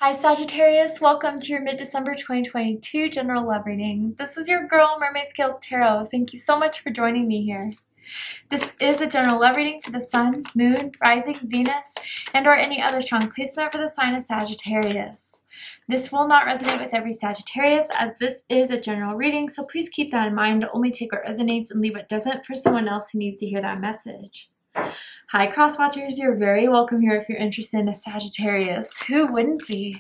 Hi Sagittarius, welcome to your mid-December 2022 general love reading. This is your girl, Mermaid Scales Tarot. Thank you so much for joining me here. This is a general love reading for the Sun, Moon, Rising, Venus, and or any other strong placement for the sign of Sagittarius. This will not resonate with every Sagittarius as this is a general reading, so please keep that in mind. Only take what resonates and leave what doesn't for someone else who needs to hear that message. Hi crosswatchers, you're very welcome here if you're interested in a Sagittarius. Who wouldn't be?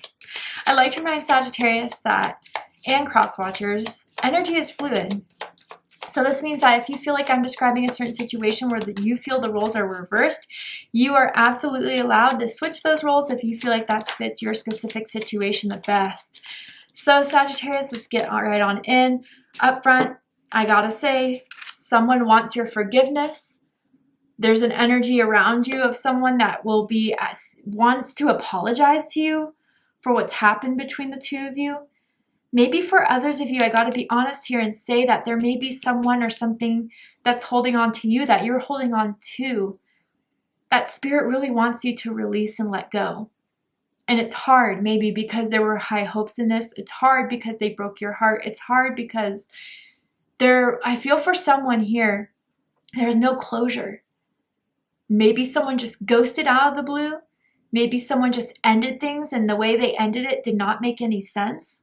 I'd like to remind Sagittarius that, and crosswatchers, energy is fluid. So this means that if you feel like I'm describing a certain situation where you feel the roles are reversed, you are absolutely allowed to switch those roles if you feel like that fits your specific situation the best. So Sagittarius, let's get right on in. Up front, I gotta say, someone wants your forgiveness. There's an energy around you of someone that wants to apologize to you for what's happened between the two of you. Maybe for others of you, I got to be honest here and say that there may be someone or something that's holding on to you that you're holding on to. That spirit really wants you to release and let go. And it's hard maybe because there were high hopes in this. It's hard because they broke your heart. It's hard because I feel for someone here, there's no closure. Maybe someone just ghosted out of the blue. Maybe someone just ended things and the way they ended it did not make any sense.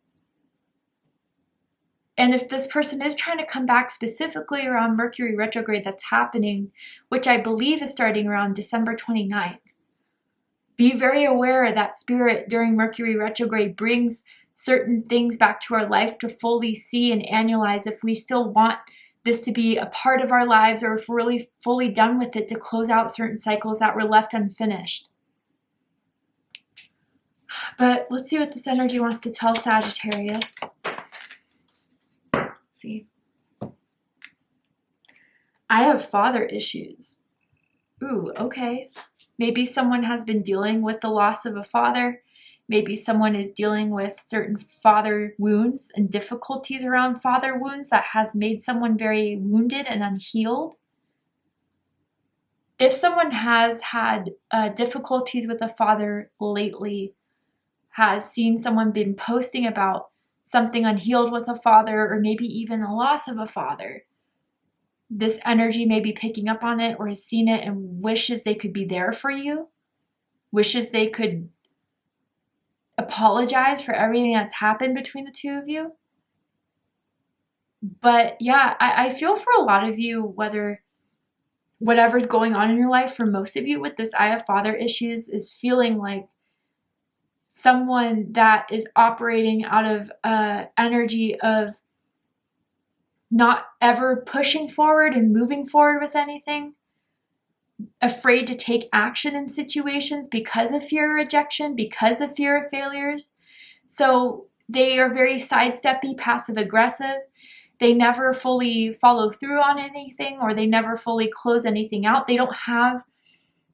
And if this person is trying to come back specifically around Mercury retrograde that's happening, which I believe is starting around December 29th, be very aware that spirit during Mercury retrograde brings certain things back to our life to fully see and analyze if we still want this to be a part of our lives or if we're really fully done with it to close out certain cycles that were left unfinished. But let's see what this energy wants to tell Sagittarius. Let's see. I have father issues. Ooh, okay. Maybe someone has been dealing with the loss of a father. Maybe someone is dealing with certain father wounds and difficulties around father wounds that has made someone very wounded and unhealed. If someone has had difficulties with a father lately, has seen someone been posting about something unhealed with a father or maybe even the loss of a father, this energy may be picking up on it or has seen it and wishes they could be there for you, wishes they could apologize for everything that's happened between the two of you. But yeah, I feel for a lot of you, whatever's going on in your life, for most of you with this I have father issues is feeling like someone that is operating out of energy of not ever pushing forward and moving forward with anything, afraid to take action in situations because of fear of rejection, because of fear of failures. So they are very sidesteppy, passive aggressive. They never fully follow through on anything or they never fully close anything out. They don't have,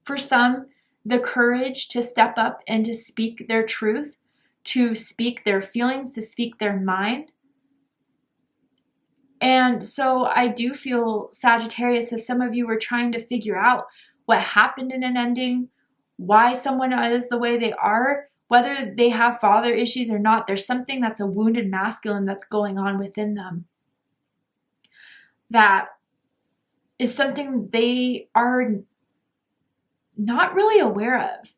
for some, the courage to step up and to speak their truth, to speak their feelings, to speak their mind. And so I do feel, Sagittarius, if some of you were trying to figure out what happened in an ending, why someone is the way they are, whether they have father issues or not, there's something that's a wounded masculine that's going on within them. That is something they are not really aware of.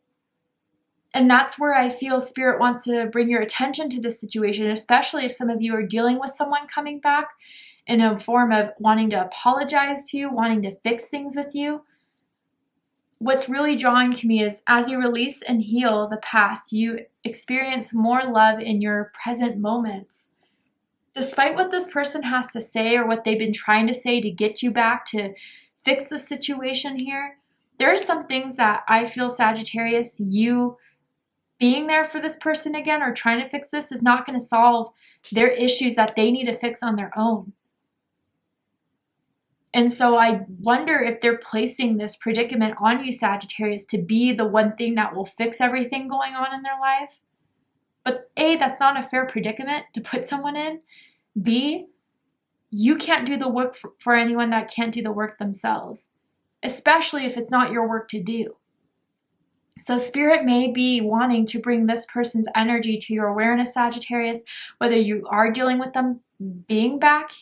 And that's where I feel spirit wants to bring your attention to this situation, especially if some of you are dealing with someone coming back in a form of wanting to apologize to you, wanting to fix things with you. What's really drawing to me is as you release and heal the past, you experience more love in your present moments. Despite what this person has to say or what they've been trying to say to get you back to fix the situation here, there are some things that I feel, Sagittarius, you being there for this person again or trying to fix this is not going to solve their issues that they need to fix on their own. And so I wonder if they're placing this predicament on you, Sagittarius, to be the one thing that will fix everything going on in their life. But A, that's not a fair predicament to put someone in. B, you can't do the work for anyone that can't do the work themselves, especially if it's not your work to do. So Spirit may be wanting to bring this person's energy to your awareness, Sagittarius, whether you are dealing with them being back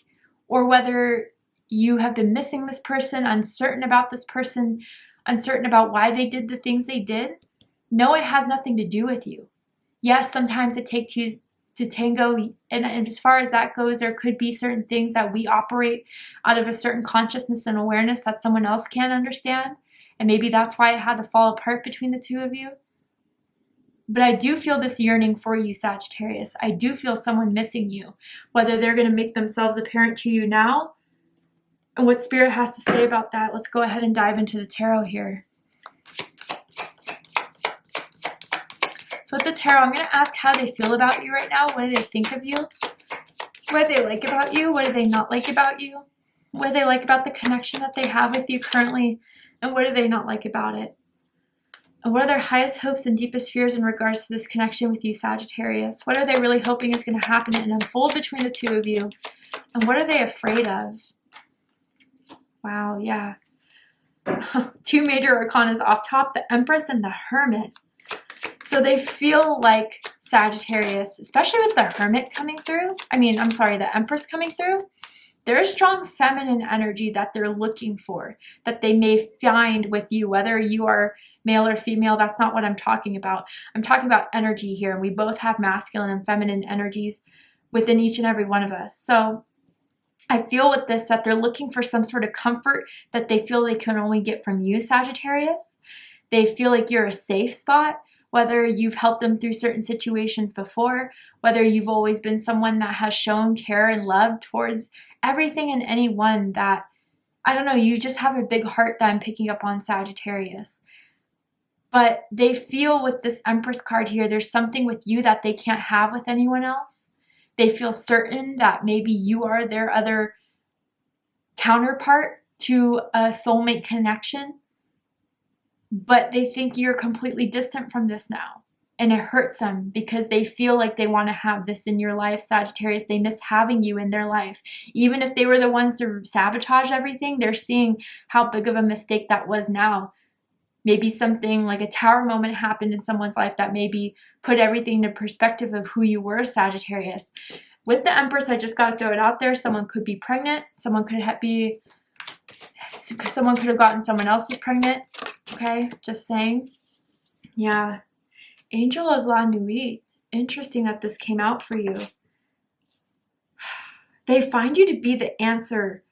or whether you have been missing this person, uncertain about this person, uncertain about why they did the things they did. No, it has nothing to do with you. Yes, sometimes it takes two to tango, and as far as that goes, there could be certain things that we operate out of a certain consciousness and awareness that someone else can't understand, and maybe that's why it had to fall apart between the two of you. But I do feel this yearning for you, Sagittarius. I do feel someone missing you, whether they're going to make themselves apparent to you now, and what Spirit has to say about that. Let's go ahead and dive into the tarot here. So with the tarot, I'm going to ask how they feel about you right now. What do they think of you? What do they like about you? What do they not like about you? What do they like about the connection that they have with you currently? And what do they not like about it? And what are their highest hopes and deepest fears in regards to this connection with you, Sagittarius? What are they really hoping is going to happen and unfold between the two of you? And what are they afraid of? Wow, yeah. Two major arcanas off top, the Empress and the Hermit. So they feel like Sagittarius, especially with the Hermit coming through, the Empress coming through, there's strong feminine energy that they're looking for, that they may find with you, whether you are male or female. That's not what I'm talking about. I'm talking about energy here, and we both have masculine and feminine energies within each and every one of us. So I feel with this that they're looking for some sort of comfort that they feel they can only get from you, Sagittarius. They feel like you're a safe spot, whether you've helped them through certain situations before, whether you've always been someone that has shown care and love towards everything and anyone that, I don't know, you just have a big heart that I'm picking up on, Sagittarius. But they feel with this Empress card here, there's something with you that they can't have with anyone else. They feel certain that maybe you are their other counterpart to a soulmate connection. But they think you're completely distant from this now. And it hurts them because they feel like they want to have this in your life, Sagittarius. They miss having you in their life. Even if they were the ones to sabotage everything, they're seeing how big of a mistake that was now. Maybe something like a tower moment happened in someone's life that maybe put everything into perspective of who you were, Sagittarius. With the Empress, I just got to throw it out there. Someone could be pregnant. Someone could have gotten someone else's pregnant. Okay, just saying. Yeah. Angel of la Nuit. Interesting that this came out for you. They find you to be the answer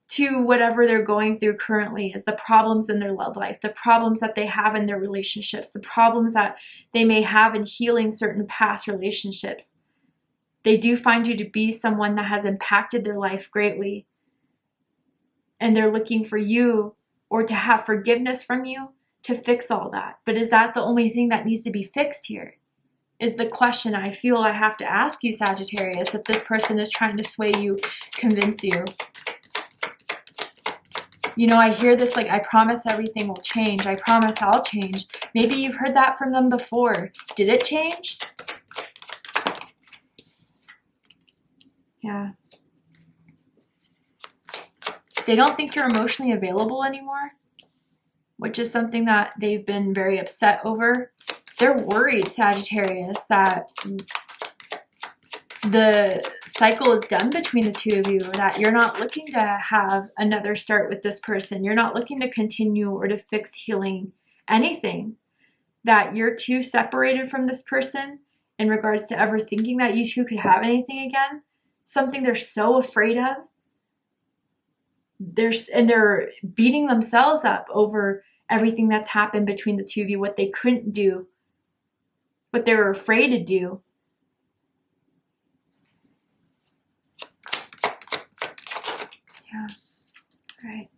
to whatever they're going through currently, is the problems in their love life, the problems that they have in their relationships, the problems that they may have in healing certain past relationships. They do find you to be someone that has impacted their life greatly. And they're looking for you, or to have forgiveness from you, to fix all that. But is that the only thing that needs to be fixed here? Is the question I feel I have to ask you, Sagittarius, if this person is trying to sway you, convince you. You know, I hear this like, I promise everything will change. I promise I'll change. Maybe you've heard that from them before. Did it change? Yeah. They don't think you're emotionally available anymore, which is something that they've been very upset over. They're worried, Sagittarius, that the cycle is done between the two of you, that you're not looking to have another start with this person. You're not looking to continue or to fix, healing, anything. That you're too separated from this person in regards to ever thinking that you two could have anything again. Something they're so afraid of. They're beating themselves up over everything that's happened between the two of you, what they couldn't do, what they were afraid to do. Yeah. All right.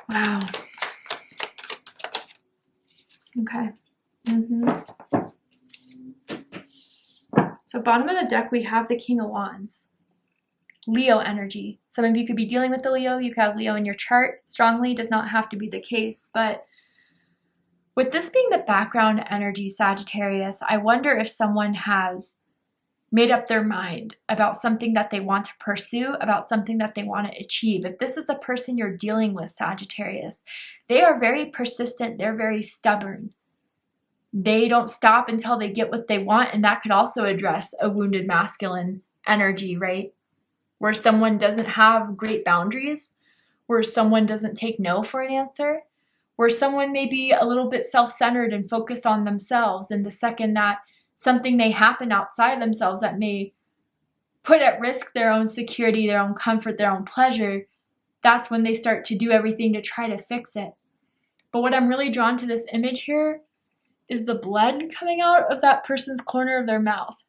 Wow. Okay. So bottom of the deck, we have the King of Wands. Leo energy. Some of you could be dealing with the Leo. You could have Leo in your chart strongly. Does not have to be the case. But with this being the background energy, Sagittarius, I wonder if someone has made up their mind about something that they want to pursue, about something that they want to achieve. If this is the person you're dealing with, Sagittarius, they are very persistent. They're very stubborn. They don't stop until they get what they want, and that could also address a wounded masculine energy, right? Where someone doesn't have great boundaries, where someone doesn't take no for an answer, where someone may be a little bit self-centered and focused on themselves, and the second that something may happen outside themselves that may put at risk their own security, their own comfort, their own pleasure, that's when they start to do everything to try to fix it. But what I'm really drawn to this image here is the blood coming out of that person's corner of their mouth.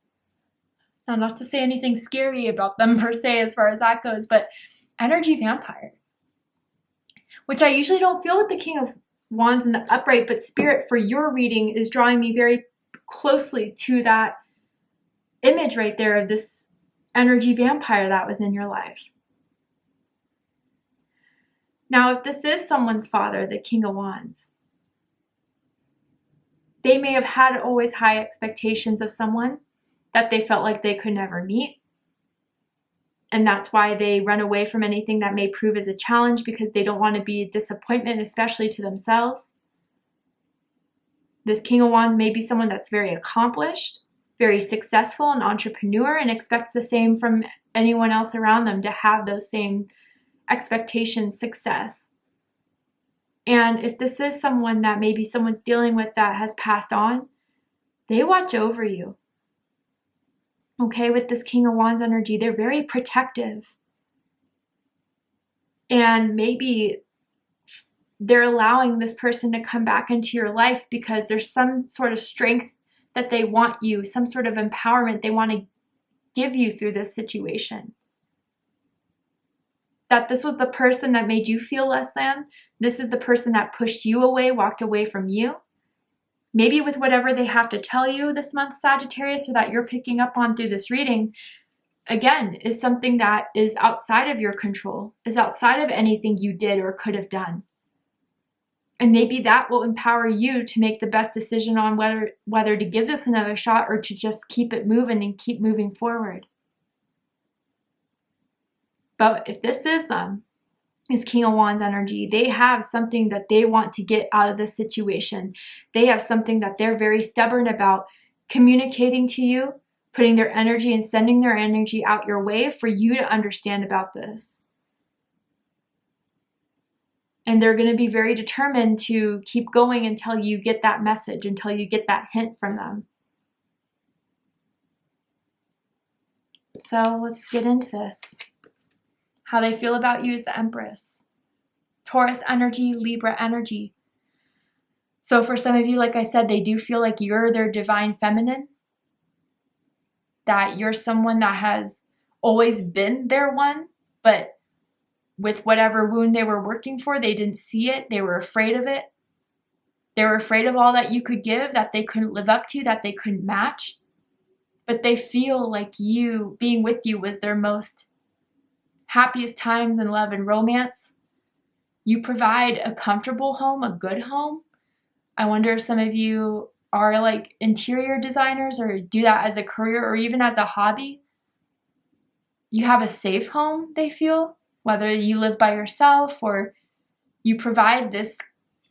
Now, not to say anything scary about them per se as far as that goes, but energy vampire, which I usually don't feel with the King of Wands in the upright, but Spirit for your reading is drawing me very closely to that image right there of this energy vampire that was in your life. Now, if this is someone's father, the King of Wands, they may have had always high expectations of someone that they felt like they could never meet. And that's why they run away from anything that may prove as a challenge, because they don't want to be a disappointment, especially to themselves. This King of Wands may be someone that's very accomplished, very successful, an entrepreneur, and expects the same from anyone else around them, to have those same expectations, success. And if this is someone that maybe someone's dealing with that has passed on, they watch over you. Okay, with this King of Wands energy, they're very protective. And maybe they're allowing this person to come back into your life because there's some sort of strength that they want you, some sort of empowerment they want to give you through this situation. That this was the person that made you feel less than. This is the person that pushed you away, walked away from you. Maybe with whatever they have to tell you this month, Sagittarius, or that you're picking up on through this reading, again, is something that is outside of your control, is outside of anything you did or could have done. And maybe that will empower you to make the best decision on whether to give this another shot or to just keep it moving and keep moving forward. But if this is them, is King of Wands energy, they have something that they want to get out of this situation. They have something that they're very stubborn about communicating to you, putting their energy and sending their energy out your way for you to understand about this. And they're going to be very determined to keep going until you get that message, until you get that hint from them. So let's get into this. How they feel about you is the Empress. Taurus energy, Libra energy. So for some of you, like I said, they do feel like you're their divine feminine. That you're someone that has always been their one, but with whatever wound they were working for, they didn't see it. They were afraid of it. They were afraid of all that you could give, that they couldn't live up to, that they couldn't match. But they feel like you, being with you, was their most happiest times in love and romance. You provide a comfortable home, a good home. I wonder if some of you are like interior designers or do that as a career or even as a hobby. You have a safe home, they feel, whether you live by yourself or you provide this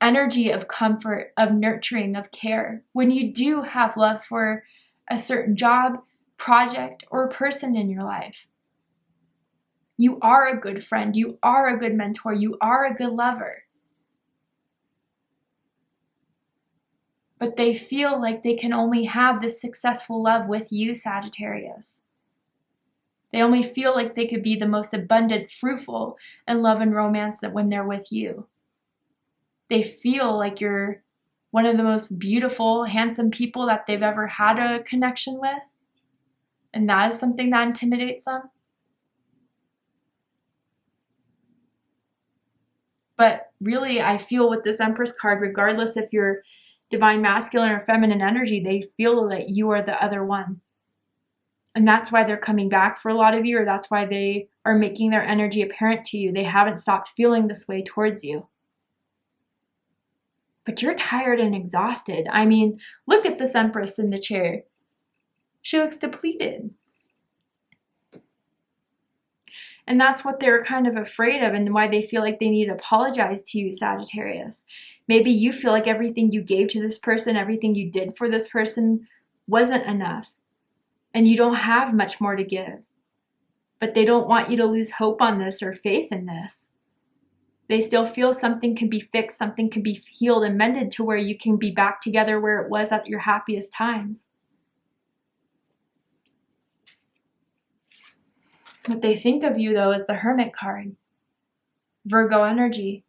energy of comfort, of nurturing, of care. When you do have love for a certain job, project, or person in your life. You are a good friend. You are a good mentor. You are a good lover. But they feel like they can only have this successful love with you, Sagittarius. They only feel like they could be the most abundant, fruitful in love and romance that when they're with you. They feel like you're one of the most beautiful, handsome people that they've ever had a connection with. And that is something that intimidates them. But really, I feel with this Empress card, regardless if you're divine masculine or feminine energy, they feel that you are the other one. And that's why they're coming back for a lot of you, or that's why they are making their energy apparent to you. They haven't stopped feeling this way towards you. But you're tired and exhausted. I mean, look at this Empress in the chair. She looks depleted. And that's what they're kind of afraid of and why they feel like they need to apologize to you, Sagittarius. Maybe you feel like everything you gave to this person, everything you did for this person wasn't enough. And you don't have much more to give. But they don't want you to lose hope on this or faith in this. They still feel something can be fixed, something can be healed and mended to where you can be back together where it was at your happiest times. What they think of you, though, is the Hermit card. Virgo energy.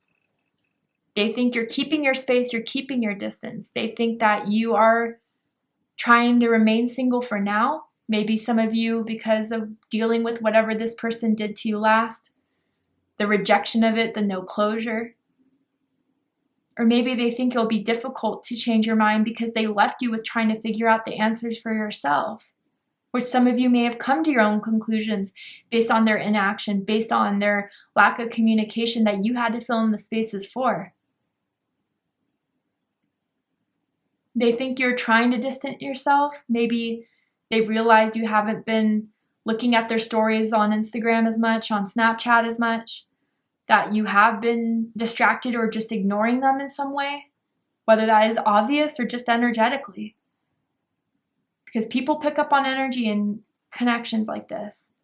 They think you're keeping your space, you're keeping your distance. They think that you are trying to remain single for now. Maybe some of you, because of dealing with whatever this person did to you last, the rejection of it, the no closure. Or maybe they think it'll be difficult to change your mind because they left you with trying to figure out the answers for yourself. Which some of you may have come to your own conclusions based on their inaction, based on their lack of communication that you had to fill in the spaces for. They think you're trying to distance yourself. Maybe they've realized you haven't been looking at their stories on Instagram as much, on Snapchat as much, that you have been distracted or just ignoring them in some way, whether that is obvious or just energetically. Because people pick up on energy in connections like this.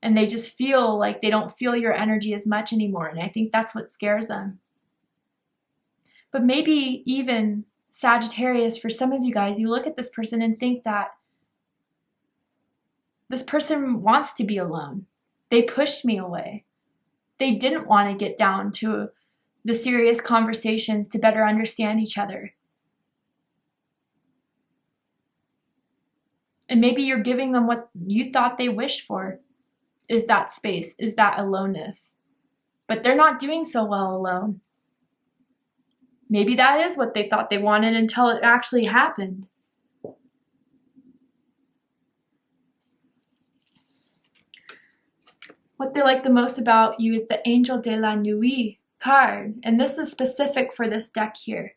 And they just feel like they don't feel your energy as much anymore. And I think that's what scares them. But maybe even Sagittarius, for some of you guys, you look at this person and think that this person wants to be alone. They pushed me away. They didn't want to get down to the serious conversations to better understand each other. And maybe you're giving them what you thought they wished for, is that space, is that aloneness. But they're not doing so well alone. Maybe that is what they thought they wanted until it actually happened. What they like the most about you is the Angel de la Nuit card. And this is specific for this deck here.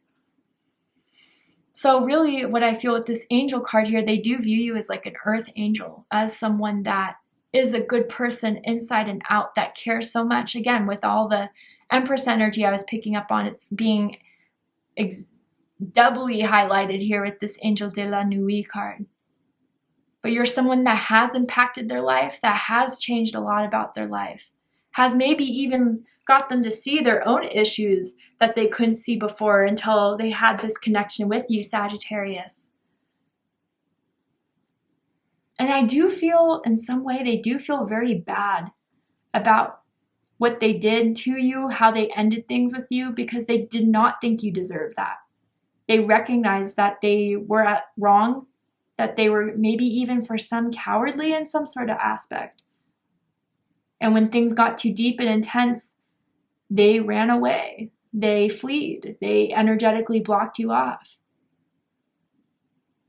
So really what I feel with this angel card here, they do view you as like an earth angel, as someone that is a good person inside and out, that cares so much. Again, with all the Empress energy I was picking up on, it's being doubly highlighted here with this Angel de la Nuit card. But you're someone that has impacted their life, that has changed a lot about their life, has maybe even got them to see their own issues that they couldn't see before until they had this connection with you, Sagittarius. And I do feel, in some way, they do feel very bad about what they did to you, how they ended things with you, because they did not think you deserved that. They recognized that they were wrong, that they were maybe even for some cowardly in some sort of aspect. And when things got too deep and intense, they ran away. They fled. They energetically blocked you off.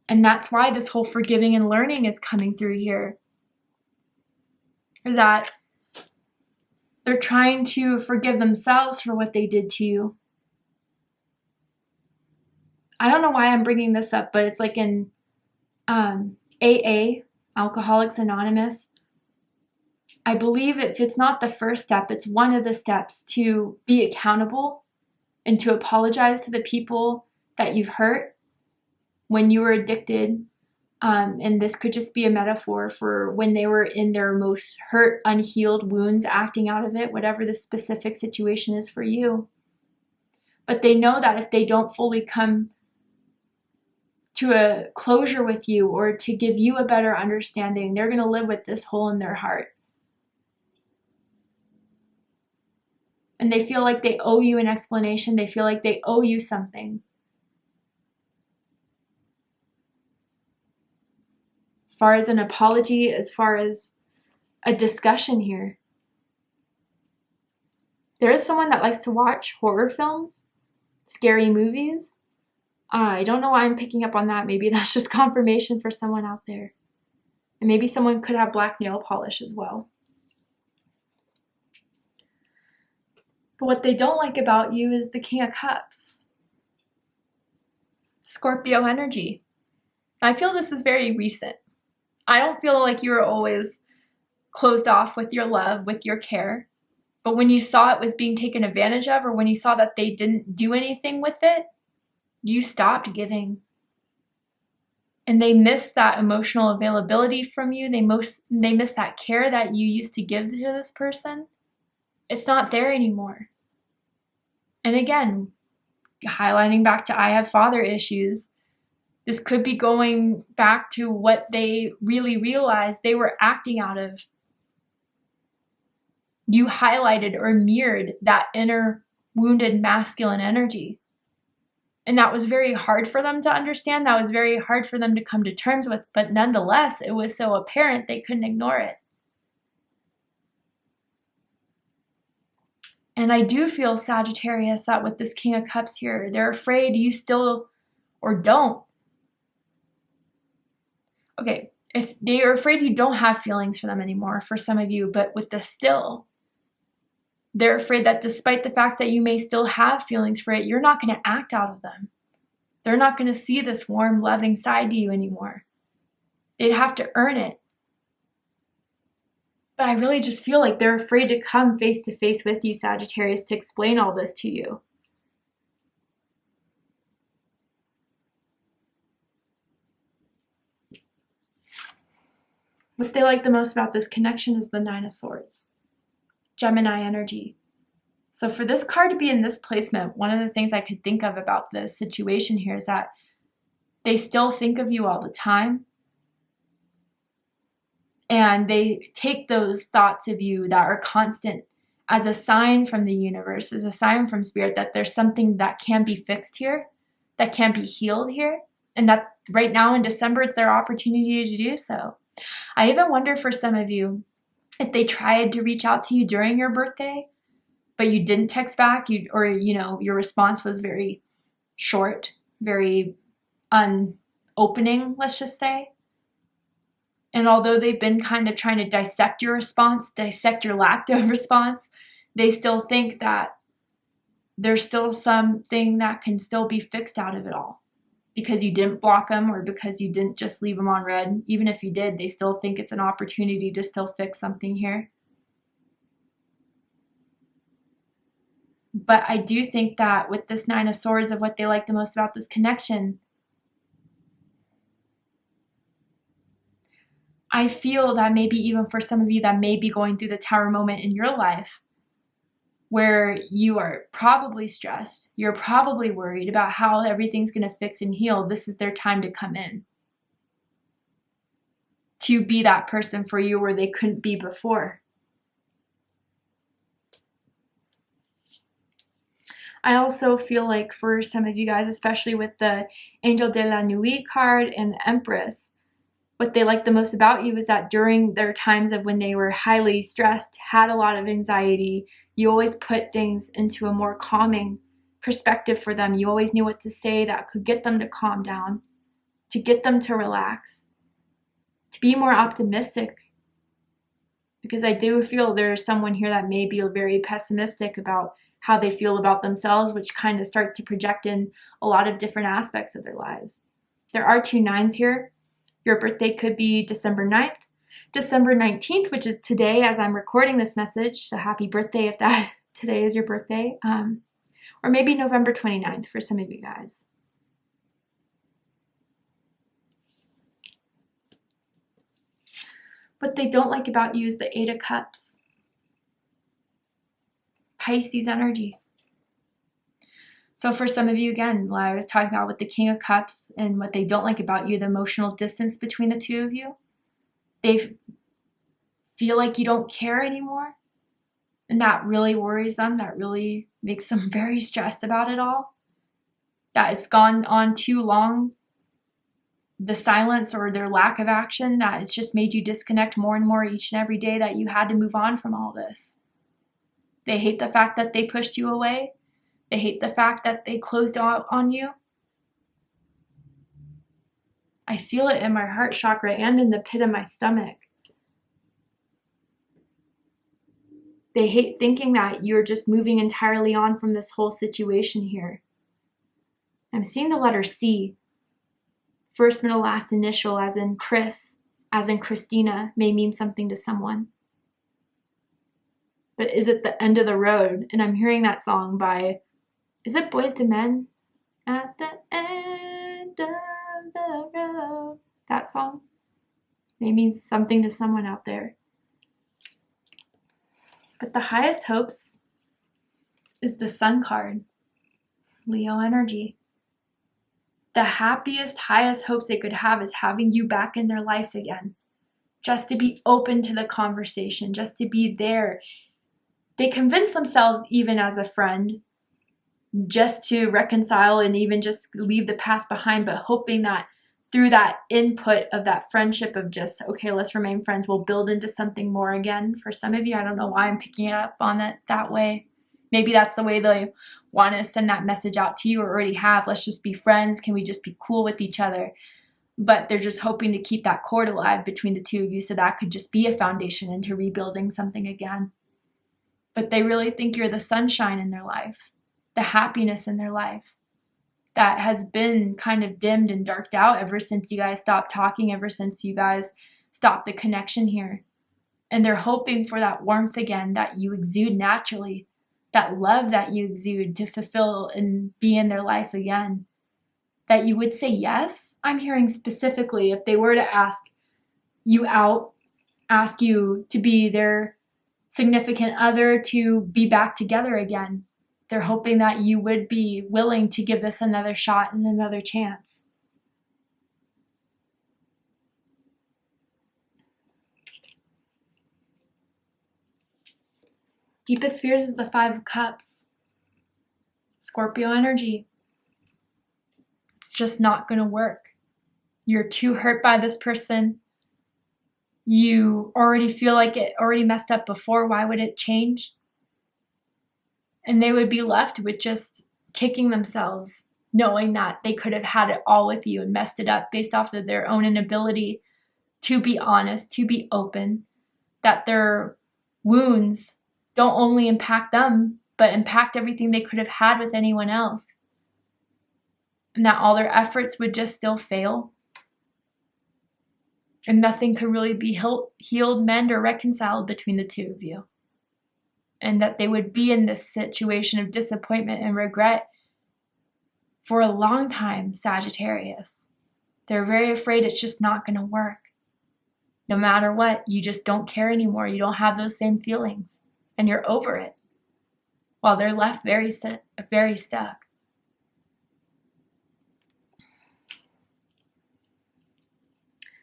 And that's why this whole forgiving and learning is coming through here. That they're trying to forgive themselves for what they did to you. I don't know why I'm bringing this up, but it's like in AA, Alcoholics Anonymous. I believe if it's not the first step, it's one of the steps to be accountable and to apologize to the people that you've hurt when you were addicted. And this could just be a metaphor for when they were in their most hurt, unhealed wounds, acting out of it, whatever the specific situation is for you. But they know that if they don't fully come to a closure with you or to give you a better understanding, they're going to live with this hole in their heart. And they feel like they owe you an explanation. They feel like they owe you something. As far as an apology, as far as a discussion here. There is someone that likes to watch horror films, scary movies. I don't know why I'm picking up on that. Maybe that's just confirmation for someone out there. And maybe someone could have black nail polish as well. But what they don't like about you is the King of Cups. Scorpio energy. I feel this is very recent. I don't feel like you were always closed off with your love, with your care. But when you saw it was being taken advantage of, or when you saw that they didn't do anything with it, you stopped giving. And they missed that emotional availability from you. They missed that care that you used to give to this person. It's not there anymore. And again, highlighting back to I have father issues, this could be going back to what they really realized they were acting out of. You highlighted or mirrored that inner wounded masculine energy. And that was very hard for them to understand. That was very hard for them to come to terms with. But nonetheless, it was so apparent they couldn't ignore it. And I do feel, Sagittarius, that with this King of Cups here, they're afraid you still, or don't. Okay, if they are afraid you don't have feelings for them anymore, for some of you, but with the still, they're afraid that despite the fact that you may still have feelings for it, you're not going to act out of them. They're not going to see this warm, loving side to you anymore. They'd have to earn it. But I really just feel like they're afraid to come face to face with you, Sagittarius, to explain all this to you. What they like the most about this connection is the Nine of Swords. Gemini energy. So for this card to be in this placement, one of the things I could think of about this situation here is that they still think of you all the time. And they take those thoughts of you that are constant as a sign from the universe, as a sign from spirit that there's something that can be fixed here, that can be healed here. And that right now in December, it's their opportunity to do so. I even wonder for some of you, if they tried to reach out to you during your birthday, but you didn't text back, or your response was very short, very unopening, let's just say. And although they've been kind of trying to dissect your response, dissect your lack of response, they still think that there's still something that can still be fixed out of it all. Because you didn't block them, or because you didn't just leave them on red. Even if you did, they still think it's an opportunity to still fix something here. But I do think that with this Nine of Swords, of what they like the most about this connection, I feel that maybe even for some of you that may be going through the Tower moment in your life, where you are probably stressed, you're probably worried about how everything's going to fix and heal, this is their time to come in. To be that person for you where they couldn't be before. I also feel like for some of you guys, especially with the Angel de la Nuit card and the Empress, what they like the most about you is that during their times of when they were highly stressed, had a lot of anxiety, you always put things into a more calming perspective for them. You always knew what to say that could get them to calm down, to get them to relax, to be more optimistic. Because I do feel there's someone here that may be very pessimistic about how they feel about themselves, which kind of starts to project in a lot of different aspects of their lives. There are 2 9s here. Your birthday could be December 9th. December 19th, which is today as I'm recording this message, so happy birthday if that today is your birthday, or maybe November 29th for some of you guys. What they don't like about you is the 8 of Cups. Pisces energy. So for some of you, again, like I was talking about with the King of Cups and what they don't like about you, the emotional distance between the two of you. They feel like you don't care anymore. And that really worries them. That really makes them very stressed about it all. That it's gone on too long. The silence or their lack of action, that it's just made you disconnect more and more each and every day, that you had to move on from all this. They hate the fact that they pushed you away. They hate the fact that they closed out on you. I feel it in my heart chakra and in the pit of my stomach. They hate thinking that you're just moving entirely on from this whole situation here. I'm seeing the letter C. First, middle, last initial, as in Chris. as in Christina, may mean something to someone. But is it the end of the road? And I'm hearing that song by, is it Boyz II Men? At the end of the road. That song may mean something to someone out there. But the highest hopes is the Sun card. Leo energy. The happiest, highest hopes they could have is having you back in their life again. Just to be open to the conversation, just to be there. They convince themselves, even as a friend, just to reconcile and even just leave the past behind, but hoping that through that input of that friendship of just, okay, let's remain friends, we'll build into something more again. For some of you, I don't know why I'm picking it up on it that way. Maybe that's the way they want to send that message out to you, or already have. Let's just be friends. Can we just be cool with each other? But they're just hoping to keep that cord alive between the two of you, so that could just be a foundation into rebuilding something again. But they really think you're the sunshine in their life, the happiness in their life that has been kind of dimmed and darked out ever since you guys stopped talking, ever since you guys stopped the connection here. And they're hoping for that warmth again that you exude naturally, that love that you exude to fulfill and be in their life again. That you would say yes. I'm hearing specifically if they were to ask you out, ask you to be their significant other, to be back together again. They're hoping that you would be willing to give this another shot and another chance. Deepest fears is the Five of Cups. Scorpio energy. It's just not going to work. You're too hurt by this person. You already feel like it already messed up before. Why would it change? And they would be left with just kicking themselves, knowing that they could have had it all with you and messed it up based off of their own inability to be honest, to be open, that their wounds don't only impact them, but impact everything they could have had with anyone else. And that all their efforts would just still fail. And nothing could really be healed, mended, or reconciled between the two of you. And that they would be in this situation of disappointment and regret for a long time, Sagittarius. They're very afraid it's just not going to work. No matter what, you just don't care anymore. You don't have those same feelings. And you're over it. While they're left very stuck.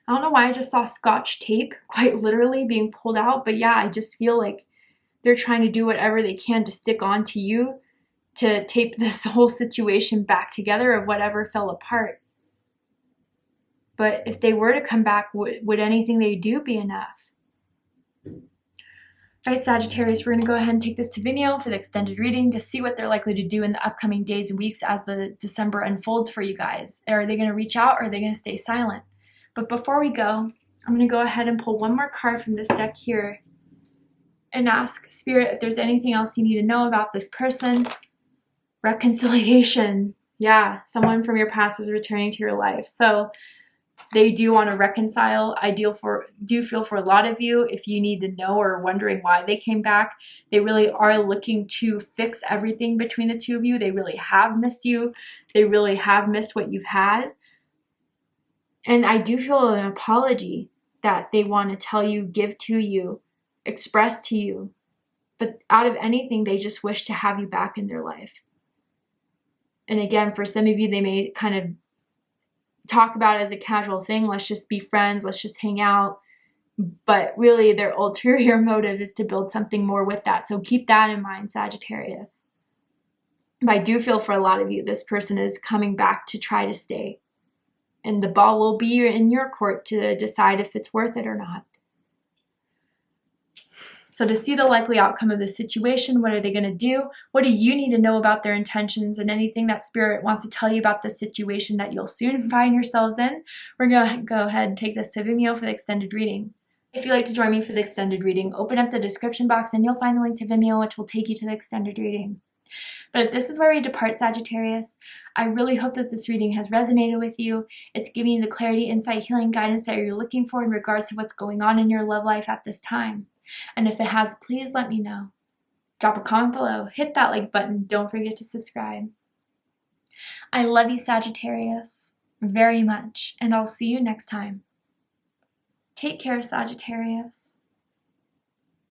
I don't know why I just saw Scotch tape quite literally being pulled out. But yeah, I just feel like they're trying to do whatever they can to stick on to you, to tape this whole situation back together of whatever fell apart. But if they were to come back, would anything they do be enough? All right, Sagittarius, we're going to go ahead and take this to Vimeo for the extended reading to see what they're likely to do in the upcoming days and weeks as the December unfolds for you guys. Are they going to reach out, or are they going to stay silent? But before we go, I'm going to go ahead and pull one more card from this deck here and ask Spirit if there's anything else you need to know about this person. Reconciliation. Yeah, someone from your past is returning to your life. So they do want to reconcile. I do feel for a lot of you, if you need to know or are wondering why they came back, they really are looking to fix everything between the two of you. They really have missed you. They really have missed what you've had. And I do feel an apology that they want to tell you, give to you, express to you. But out of anything, they just wish to have you back in their life. And again, for some of you, they may kind of talk about it as a casual thing. Let's just be friends. Let's just hang out. But really, their ulterior motive is to build something more with that. So keep that in mind, Sagittarius. But I do feel for a lot of you, this person is coming back to try to stay. And the ball will be in your court to decide if it's worth it or not. So to see the likely outcome of this situation, what are they going to do? What do you need to know about their intentions, and anything that Spirit wants to tell you about the situation that you'll soon find yourselves in? We're going to go ahead and take this to Vimeo for the extended reading. If you'd like to join me for the extended reading, open up the description box and you'll find the link to Vimeo, which will take you to the extended reading. But if this is where we depart, Sagittarius, I really hope that this reading has resonated with you. It's giving you the clarity, insight, healing, guidance that you're looking for in regards to what's going on in your love life at this time. And if it has, please let me know. Drop a comment below, hit that like button, don't forget to subscribe. I love you, Sagittarius, very much, and I'll see you next time. Take care, Sagittarius.